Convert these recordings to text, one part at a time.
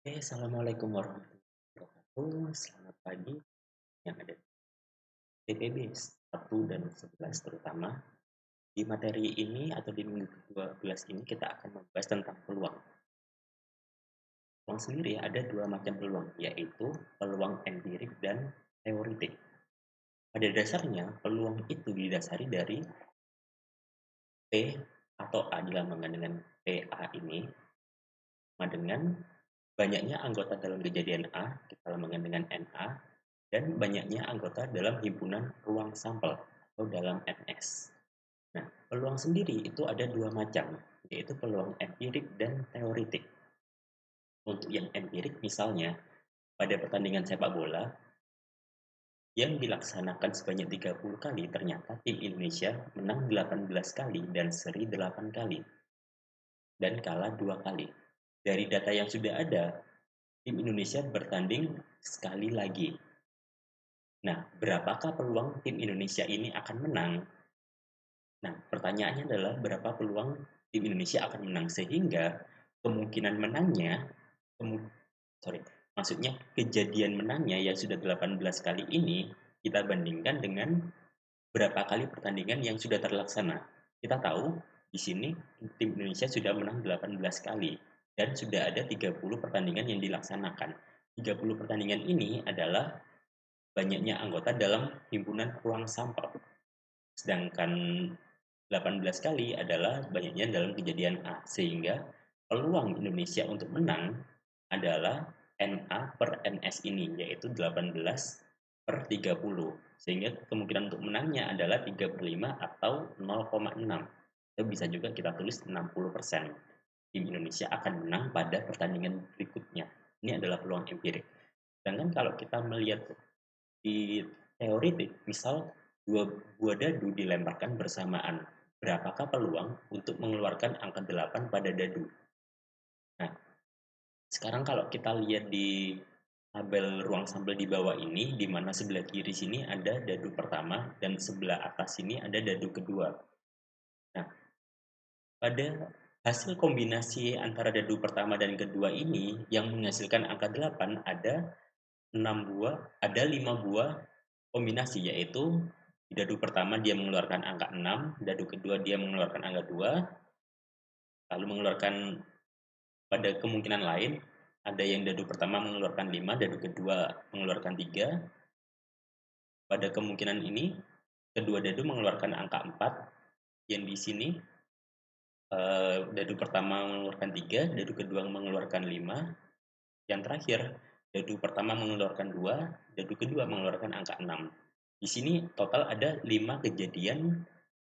Assalamualaikum warahmatullahi wabarakatuh. Selamat pagi yang ada di TPB 1 dan 11 terutama. Di materi ini atau di minggu ke-12 ini kita akan membahas tentang peluang. Peluang sendiri ada dua macam peluang, yaitu peluang empirik dan teoritik. Pada dasarnya, peluang itu didasari dari P atau A dilambangkan dengan PA ini, sama dengan banyaknya anggota dalam kejadian A, kita lambangkan dengan NA, dan banyaknya anggota dalam himpunan ruang sampel atau dalam MS. Nah, peluang sendiri itu ada dua macam, yaitu peluang empirik dan teoritik. Untuk yang empirik misalnya, pada pertandingan sepak bola yang dilaksanakan sebanyak 30 kali, ternyata tim Indonesia menang 18 kali dan seri 8 kali, dan kalah 2 kali. Dari data yang sudah ada, tim Indonesia bertanding sekali lagi. Nah, berapakah peluang tim Indonesia ini akan menang? Nah, pertanyaannya adalah berapa peluang tim Indonesia akan menang sehingga kemungkinan menangnya, kemu sorry, maksudnya kejadian menangnya yang sudah 18 kali ini kita bandingkan dengan berapa kali pertandingan yang sudah terlaksana. Kita tahu di sini tim Indonesia sudah menang 18 kali dan sudah ada 30 pertandingan yang dilaksanakan. 30 pertandingan ini adalah banyaknya anggota dalam himpunan ruang sampel. Sedangkan 18 kali adalah banyaknya dalam kejadian A, sehingga peluang Indonesia untuk menang adalah NA per NS ini, yaitu 18 per 30. Sehingga kemungkinan untuk menangnya adalah 3/5 atau 0,6. Atau bisa juga kita tulis 60%. Tim Indonesia akan menang pada pertandingan berikutnya. Ini adalah peluang empirik. Sedangkan kalau kita melihat di teoritik, misal dua buah dadu dilemparkan bersamaan. Berapakah peluang untuk mengeluarkan angka 8 pada dadu? Nah, sekarang kalau kita lihat di tabel ruang sampel di bawah ini, di mana sebelah kiri sini ada dadu pertama dan sebelah atas sini ada dadu kedua. Nah, pada hasil kombinasi antara dadu pertama dan kedua ini yang menghasilkan angka 8 ada 6 buah, ada 5 buah kombinasi, yaitu di dadu pertama dia mengeluarkan angka 6, dadu kedua dia mengeluarkan angka 2, lalu mengeluarkan pada kemungkinan lain ada yang dadu pertama mengeluarkan 5, dadu kedua mengeluarkan 3. Pada kemungkinan ini kedua dadu mengeluarkan angka 4, yang di sini dadu pertama mengeluarkan 3, dadu kedua mengeluarkan 5, yang terakhir dadu pertama mengeluarkan 2, dadu kedua mengeluarkan angka 6. Di sini total ada 5 kejadian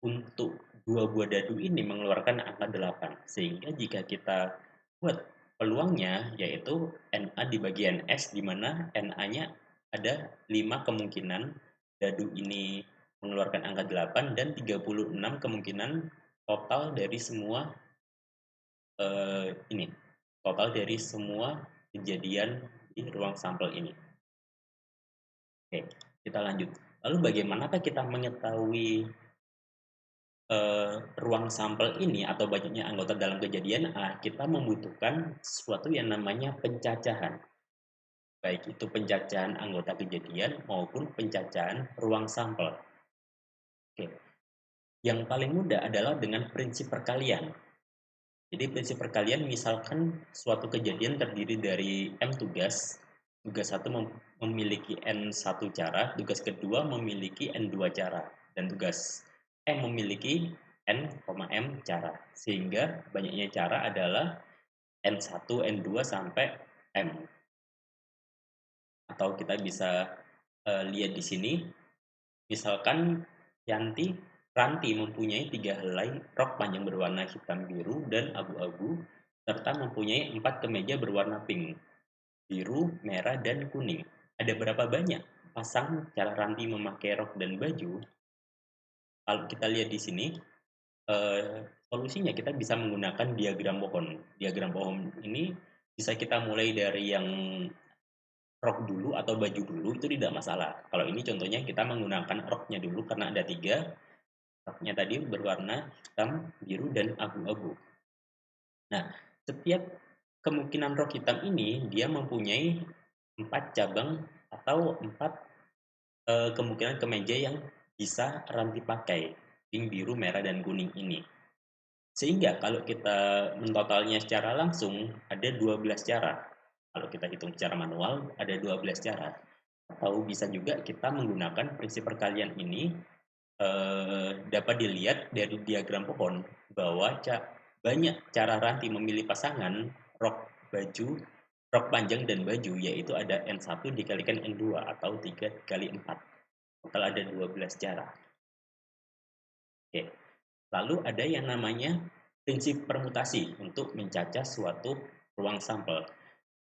untuk dua buah dadu ini mengeluarkan angka 8. Sehingga jika kita buat peluangnya, yaitu NA di bagian S, di mana NA-nya ada 5 kemungkinan dadu ini mengeluarkan angka 8 dan 36 kemungkinan total dari semua ini. Total dari semua kejadian di ruang sampel ini. Oke, kita lanjut. Lalu bagaimanakah kita mengetahui ruang sampel ini atau banyaknya anggota dalam kejadian A? Kita membutuhkan sesuatu yang namanya pencacahan. Baik itu pencacahan anggota kejadian maupun pencacahan ruang sampel. Oke. Yang paling mudah adalah dengan prinsip perkalian. Jadi prinsip perkalian, misalkan suatu kejadian terdiri dari M tugas. Tugas 1 memiliki N1 cara, tugas kedua memiliki N2 cara, dan tugas M memiliki N, M cara. Sehingga banyaknya cara adalah N1, N2 sampai M. Atau kita bisa lihat di sini, misalkan Ranti mempunyai 3 helai rok panjang berwarna hitam, biru, dan abu-abu, serta mempunyai 4 kemeja berwarna pink, biru, merah, dan kuning. Ada berapa banyak pasang cara Ranti memakai rok dan baju? Kalau kita lihat di sini, solusinya kita bisa menggunakan diagram pohon. Diagram pohon ini bisa kita mulai dari yang rok dulu atau baju dulu, itu tidak masalah. Kalau ini contohnya kita menggunakan roknya dulu karena ada 3. Roknya tadi berwarna hitam, biru, dan abu-abu. Nah, setiap kemungkinan rok hitam ini dia mempunyai 4 cabang atau 4 kemungkinan kemeja yang bisa Ranti pakai, pink, biru, merah, dan kuning ini. Sehingga kalau kita mentotalnya secara langsung ada 12 cara. Kalau kita hitung secara manual ada 12 cara. Atau bisa juga kita menggunakan prinsip perkalian ini dapat dilihat dari diagram pohon bahwa banyak cara Ranti memilih pasangan rok baju, rok panjang dan baju, yaitu ada N1 dikalikan N2 atau 3 kali 4. Total ada 12 cara. Oke. Lalu ada yang namanya prinsip permutasi untuk mencacah suatu ruang sampel.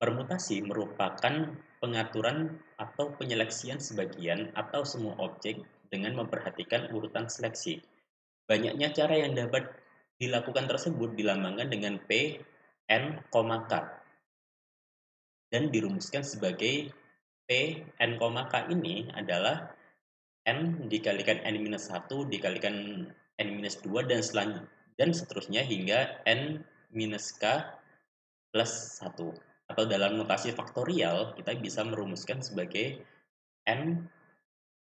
Permutasi merupakan pengaturan atau penyeleksian sebagian atau semua objek dengan memperhatikan urutan seleksi. Banyaknya cara yang dapat dilakukan tersebut dilambangkan dengan P, N, K dan dirumuskan sebagai P, N, K ini adalah N dikalikan N-1 dikalikan N-2 dan seterusnya hingga N-K plus 1. Atau dalam notasi faktorial kita bisa merumuskan sebagai N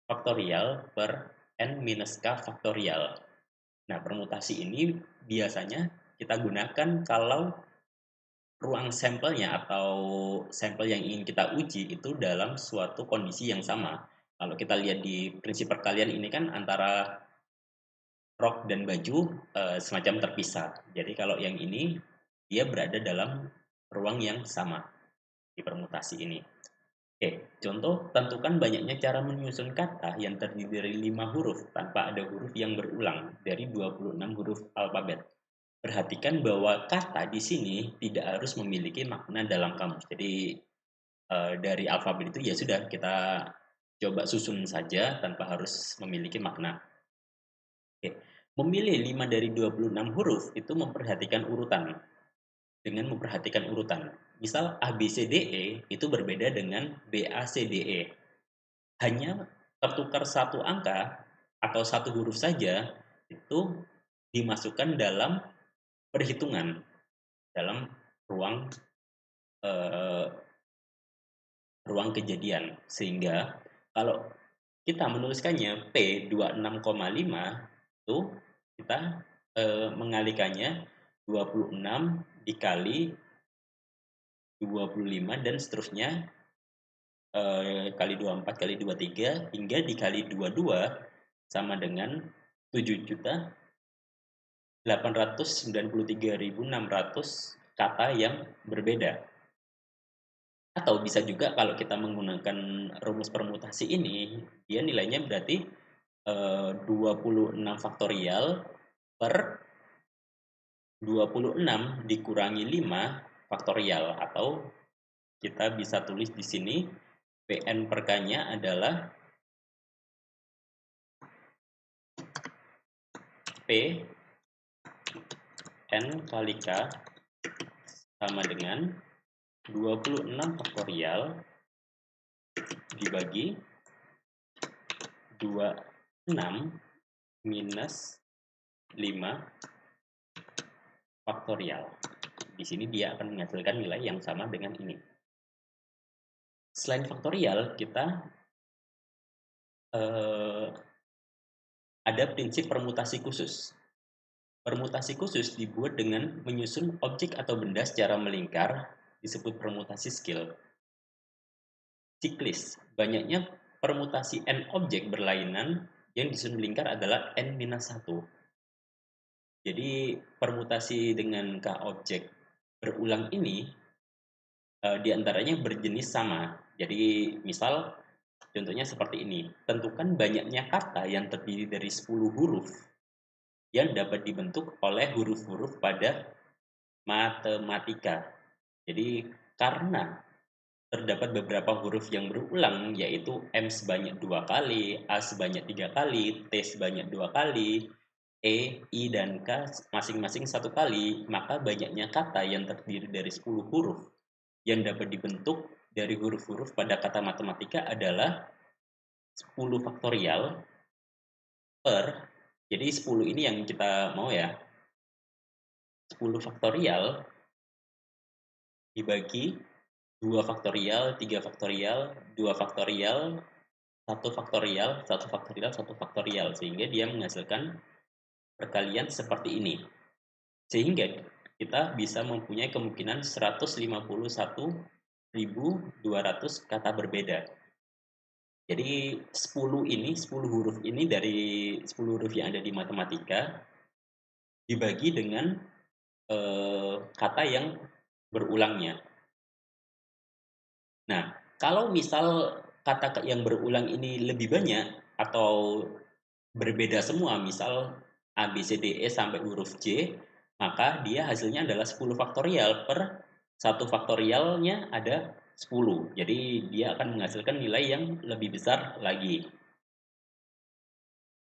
faktorial per N-K faktorial. Nah, permutasi ini biasanya kita gunakan kalau ruang sampelnya atau sampel yang ingin kita uji itu dalam suatu kondisi yang sama. Kalau kita lihat di prinsip perkalian ini kan antara rok dan baju semacam terpisah. Jadi kalau yang ini dia berada dalam ruang yang sama di permutasi ini. Oke, contoh tentukan banyaknya cara menyusun kata yang terdiri dari 5 huruf tanpa ada huruf yang berulang dari 26 huruf alfabet. Perhatikan bahwa kata di sini tidak harus memiliki makna dalam kamus. Jadi dari alfabet itu ya sudah kita coba susun saja tanpa harus memiliki makna. Oke. Memilih 5 dari 26 huruf itu memperhatikan urutan. Dengan memperhatikan urutan. Misal A, B, C, D, E itu berbeda dengan B, A, C, D, E. Hanya tertukar satu angka atau satu huruf saja itu dimasukkan dalam perhitungan dalam ruang eh, ruang kejadian. Sehingga kalau kita menuliskannya P 26,5 itu kita mengalihkannya 26 dikali 25 dan seterusnya kali 24 kali 23 hingga dikali 22 sama dengan 7.893.600 kata yang berbeda. Atau bisa juga kalau kita menggunakan rumus permutasi ini, dia nilainya berarti 26 faktorial per 26 dikurangi 5 faktorial, atau kita bisa tulis di sini Pn per K-nya adalah P N kali K sama dengan 26 faktorial dibagi 26 minus 5 faktorial. Di sini dia akan menghasilkan nilai yang sama dengan ini. Selain faktorial, kita ada prinsip permutasi khusus. Permutasi khusus dibuat dengan menyusun objek atau benda secara melingkar, disebut permutasi skill. Siklis, banyaknya permutasi N objek berlainan yang disusun melingkar adalah N-1. Jadi permutasi dengan K objek berulang ini diantaranya berjenis sama. Jadi misal contohnya seperti ini. Tentukan banyaknya kata yang terdiri dari 10 huruf yang dapat dibentuk oleh huruf-huruf pada matematika. Jadi karena terdapat beberapa huruf yang berulang, yaitu M sebanyak 2 kali, A sebanyak 3 kali, T sebanyak 2 kali, E, I, dan K masing-masing 1 kali, maka banyaknya kata yang terdiri dari 10 huruf yang dapat dibentuk dari huruf-huruf pada kata matematika adalah 10 faktorial per, jadi 10 ini yang kita mau ya, 10 faktorial dibagi 2 faktorial, 3 faktorial, 2 faktorial, 1 faktorial, 1 faktorial, 1 faktorial, sehingga dia menghasilkan perkalian seperti ini. Sehingga kita bisa mempunyai kemungkinan 151.200 kata berbeda. Jadi 10 huruf ini dari 10 huruf yang ada di matematika dibagi dengan kata yang berulangnya. Nah, kalau misal kata yang berulang ini lebih banyak atau berbeda semua, misal A, B, C, D, E sampai huruf J, maka dia hasilnya adalah 10 faktorial per 1 faktorialnya ada 10. Jadi dia akan menghasilkan nilai yang lebih besar lagi.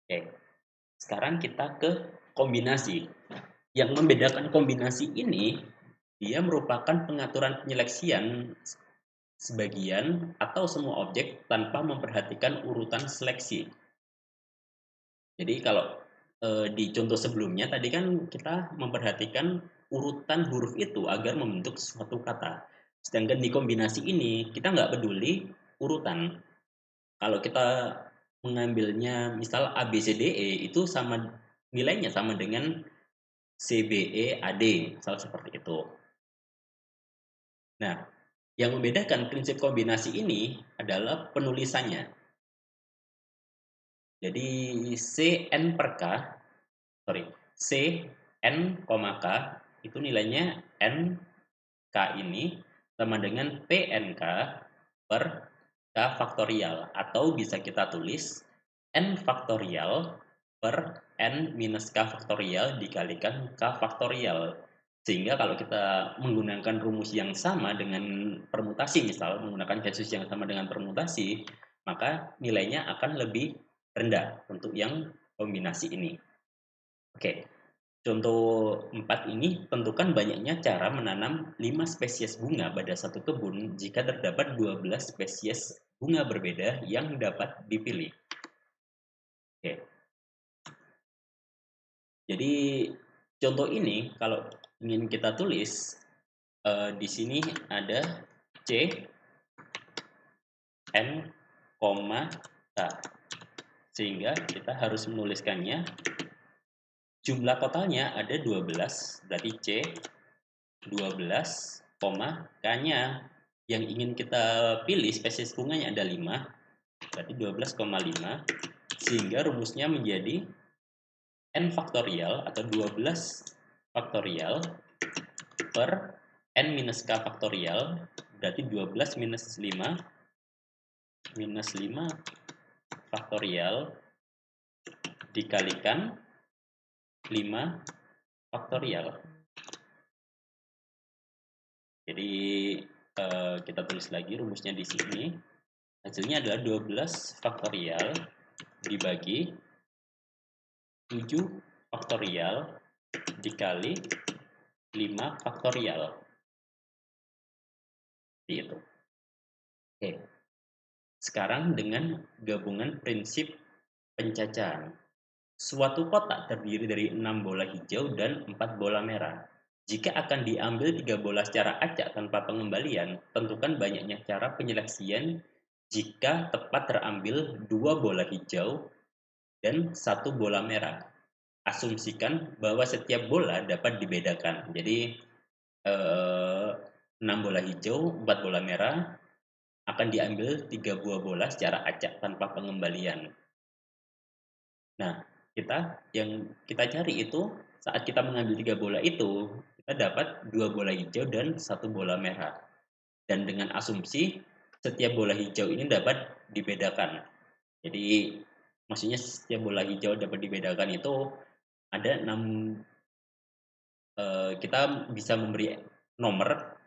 Oke, sekarang kita ke kombinasi. Yang membedakan kombinasi ini, dia merupakan pengaturan penyeleksian sebagian atau semua objek tanpa memperhatikan urutan seleksi. Jadi kalau di contoh sebelumnya tadi kan kita memperhatikan urutan huruf itu agar membentuk suatu kata. Sedangkan di kombinasi ini kita nggak peduli urutan. Kalau kita mengambilnya misal A, B, C, D, E itu sama nilainya sama dengan C, B, E, A, D, misal seperti itu. Nah, yang membedakan prinsip kombinasi ini adalah penulisannya. Jadi Cn per K, sorry, C, N, K itu nilainya N, K ini sama dengan PNK per K faktorial. Atau bisa kita tulis N faktorial per N minus K faktorial dikalikan K faktorial. Sehingga kalau kita menggunakan rumus yang sama dengan permutasi, misal menggunakan kasus yang sama dengan permutasi, maka nilainya akan lebih rendah untuk yang kombinasi ini. Oke, contoh 4 ini, tentukan banyaknya cara menanam 5 spesies bunga pada satu kebun jika terdapat 12 spesies bunga berbeda yang dapat dipilih. Oke. Jadi contoh ini kalau ingin kita tulis di sini ada C, N, K. Sehingga kita harus menuliskannya. Jumlah totalnya ada 12, berarti C 12, K-nya yang ingin kita pilih spesies bunganya ada 5, berarti 12,5, sehingga rumusnya menjadi N faktorial atau 12 faktorial per N minus K faktorial, berarti 12 minus 5 faktorial dikalikan 5 faktorial. Jadi kita tulis lagi rumusnya di sini. Hasilnya adalah 12 faktorial dibagi 7 faktorial dikali 5 faktorial. Seperti itu. Oke. Sekarang dengan gabungan prinsip pencacahan. Suatu kotak terdiri dari 6 bola hijau dan 4 bola merah. Jika akan diambil 3 bola secara acak tanpa pengembalian, tentukan banyaknya cara penyeleksian jika tepat terambil 2 bola hijau dan 1 bola merah. Asumsikan bahwa setiap bola dapat dibedakan. Jadi 6 bola hijau, 4 bola merah, akan diambil 3 buah bola secara acak tanpa pengembalian. Nah, yang kita cari itu saat kita mengambil 3 bola itu, kita dapat 2 bola hijau dan 1 bola merah. Dan dengan asumsi setiap bola hijau ini dapat dibedakan. Jadi maksudnya setiap bola hijau dapat dibedakan itu ada 6, kita bisa memberi nomor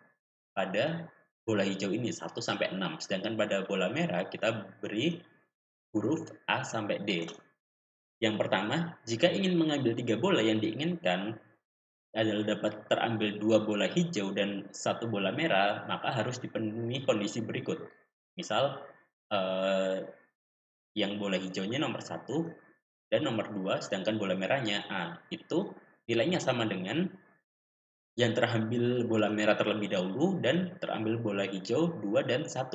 pada bola hijau ini 1 sampai 6. Sedangkan pada bola merah kita beri huruf A sampai D. Yang pertama, jika ingin mengambil 3 bola yang diinginkan adalah dapat terambil 2 bola hijau dan 1 bola merah, maka harus dipenuhi kondisi berikut. Misal, yang bola hijaunya nomor 1 dan nomor 2, sedangkan bola merahnya A. Itu nilainya sama dengan yang terambil bola merah terlebih dahulu dan terambil bola hijau 2 dan 1.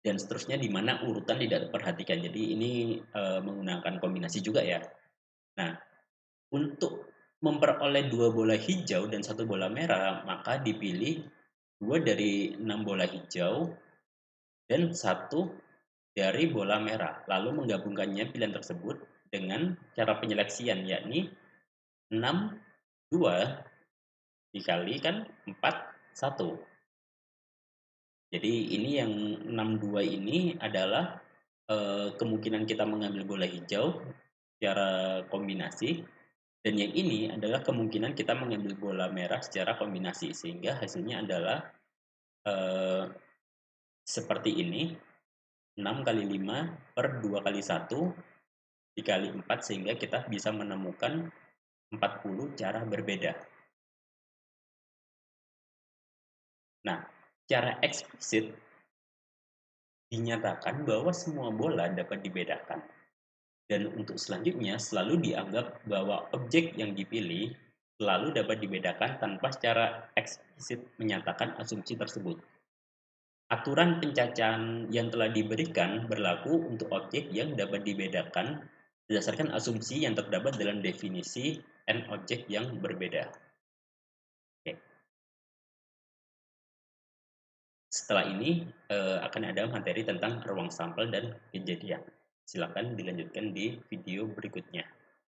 Dan seterusnya di mana urutan tidak diperhatikan. Jadi ini menggunakan kombinasi juga ya. Nah, untuk memperoleh 2 bola hijau dan 1 bola merah, maka dipilih 2 dari 6 bola hijau dan 1 dari bola merah. Lalu menggabungkannya pilihan tersebut dengan cara penyeleksian, yakni 6 2 dikalikan 4 1. Jadi ini yang 6 2 ini adalah kemungkinan kita mengambil bola hijau secara kombinasi, dan yang ini adalah kemungkinan kita mengambil bola merah secara kombinasi, sehingga hasilnya adalah eee, seperti ini, 6 kali 5 per 2 kali 1 dikali 4, sehingga kita bisa menemukan 40 cara berbeda. Nah, secara eksplisit dinyatakan bahwa semua bola dapat dibedakan. Dan untuk selanjutnya selalu dianggap bahwa objek yang dipilih selalu dapat dibedakan tanpa secara eksplisit menyatakan asumsi tersebut. Aturan pencacahan yang telah diberikan berlaku untuk objek yang dapat dibedakan berdasarkan asumsi yang terdapat dalam definisi n objek yang berbeda. Oke. Setelah ini akan ada materi tentang ruang sampel dan kejadian. Silakan dilanjutkan di video berikutnya.